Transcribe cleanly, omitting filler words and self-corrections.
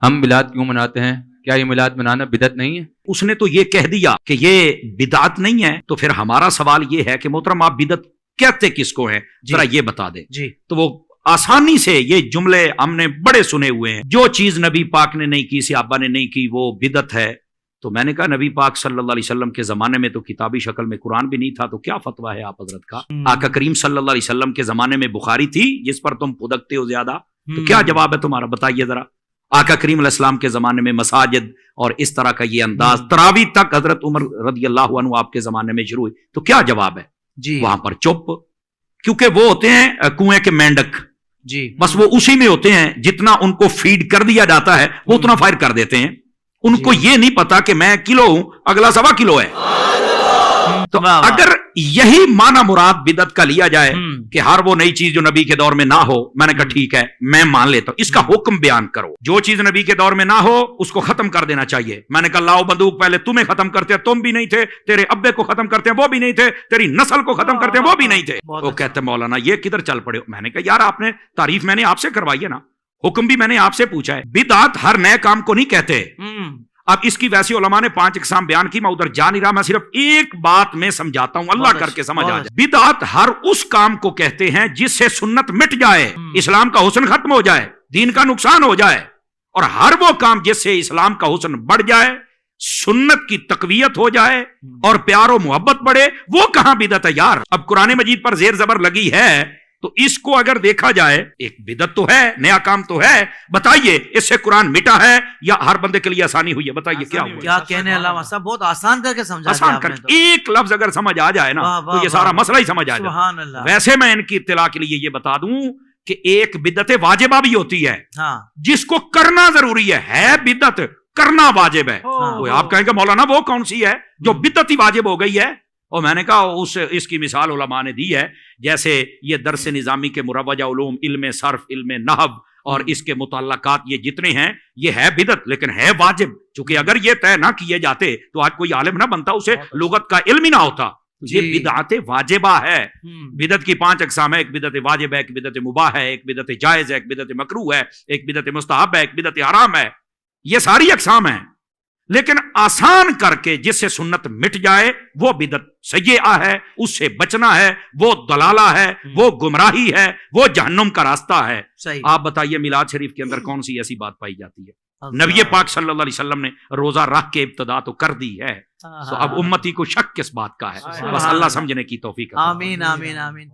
ہم میلاد کیوں مناتے ہیں؟ کیا یہ میلاد منانا بدعت نہیں ہے؟ اس نے تو یہ کہہ دیا کہ یہ بدعت نہیں ہے، تو پھر ہمارا سوال یہ ہے کہ محترم آپ بدعت کہتے کس کو ہیں؟ ذرا یہ بتا دیں۔ جی تو وہ آسانی سے یہ جملے ہم نے بڑے سنے ہوئے ہیں، جو چیز نبی پاک نے نہیں کی، صحابہ نے نہیں کی، وہ بدعت ہے۔ تو میں نے کہا نبی پاک صلی اللہ علیہ وسلم کے زمانے میں تو کتابی شکل میں قرآن بھی نہیں تھا، تو کیا فتویٰ ہے آپ حضرت کا؟ آقا کریم صلی اللہ علیہ وسلم کے زمانے میں بخاری تھی جس پر تم پھدکتے ہو زیادہ، تو کیا جواب ہے تمہارا؟ بتائیے ذرا۔ آقا کریم علیہ السلام کے زمانے میں مساجد اور اس طرح کا یہ انداز تراویح تک حضرت عمر رضی اللہ عنہ آپ کے زمانے میں شروع ہوئی، تو کیا جواب ہے؟ جی وہاں پر چپ، کیونکہ وہ ہوتے ہیں کنویں کے مینڈک، جی بس وہ اسی میں ہوتے ہیں، جتنا ان کو فیڈ کر دیا جاتا ہے وہ اتنا فائر کر دیتے ہیں۔ ان کو یہ نہیں پتا کہ میں کلو ہوں، اگلا 1.25 کلو ہے۔ تو اگر یہی معنی مراد بدعت کا لیا جائے کہ ہر وہ نئی چیز جو نبی کے دور میں نہ ہو، میں نے کہا ٹھیک ہے میں مان لیتا ہوں، اس کا حکم بیان کرو۔ جو چیز نبی کے دور میں نہ ہو اس کو ختم کر دینا چاہیے۔ میں نے کہا لاؤ بندوق، پہلے تمہیں ختم کرتے ہیں، تم بھی نہیں تھے، تیرے ابے کو ختم کرتے ہیں وہ بھی نہیں تھے، تیری نسل کو ختم کرتے ہیں وہ بھی نہیں تھے۔ وہ کہتے مولانا یہ کدھر چل پڑے؟ میں نے کہا یار آپ نے تعریف میں نے آپ سے کروائی ہے نا، حکم بھی میں نے آپ سے پوچھا ہے۔ بدعت ہر نئے کام کو نہیں کہتے۔ اب اس کی ویسی علماء نے 5 اقسام بیان کی، میں ادھر جا نہیں رہا، میں صرف ایک بات میں سمجھاتا ہوں، اللہ کر کے سمجھ آ جائے۔ بدعت ہر اس کام کو کہتے ہیں جس سے سنت مٹ جائے، اسلام کا حسن ختم ہو جائے، دین کا نقصان ہو جائے، اور ہر وہ کام جس سے اسلام کا حسن بڑھ جائے، سنت کی تقویت ہو جائے اور پیار و محبت بڑھے، وہ کہاں بدعت ہے یار؟ اب قرآن مجید پر زیر زبر لگی ہے تو اس کو اگر دیکھا جائے ایک بدعت تو ہے، نیا کام تو ہے۔ بتائیے اس سے قرآن مٹا ہے یا ہر بندے کے لیے آسانی ہوئی ہے؟ بتائیے کیا ہوا؟ کیا کہنے علامہ صاحب، بہت آسان کر کے سمجھا آسان کر کے ایک لفظ اگر سمجھ آ جائے نا تو یہ سارا مسئلہ ہی سمجھ آ جائے۔ سبحان اللہ۔ ویسے میں ان کی اطلاع کے لیے یہ بتا دوں کہ ایک بدعت واجبہ بھی ہوتی ہے جس کو کرنا ضروری ہے بدعت، کرنا واجب ہے۔ تو آپ کہیں گے مولانا وہ کون سی ہے جو بدعت ہی واجب ہو گئی ہے؟ اور میں نے کہا اس کی مثال علماء نے دی ہے، جیسے یہ درس نظامی کے مروجہ علوم، علم صرف، علم نحو اور اس کے متعلقات یہ جتنے ہیں، یہ ہے بدعت لیکن ہے واجب، چونکہ اگر یہ طے نہ کیے جاتے تو آج کوئی عالم نہ بنتا، اسے لغت کا علم ہی نہ ہوتا۔ یہ بدعت واجبہ ہے۔ بدعت کی 5 اقسام ہے، ایک بدعت واجب ہے، ایک بدعت مباح ہے، ایک بدعت جائز ہے، ایک بدعت مکروہ ہے، ایک بدعت مستحب ہے، ایک بدعت حرام ہے۔ یہ ساری اقسام ہیں، لیکن آسان کر کے جس سے سنت مٹ جائے وہ بدعت سیئہ ہے، اس سے بچنا ہے، وہ ضلالہ ہے، وہ گمراہی ہے، وہ جہنم کا راستہ ہے۔ آپ بتائیے میلاد شریف کے اندر کون سی ایسی بات پائی جاتی ہے؟ نبی پاک صلی اللہ علیہ وسلم نے روزہ رکھ کے ابتدا تو کر دی ہے، تو اب امتی کو شک کس بات کا ہے؟ بس اللہ سمجھنے کی توفیق عطا فرمائے۔ آمین آمین آمین۔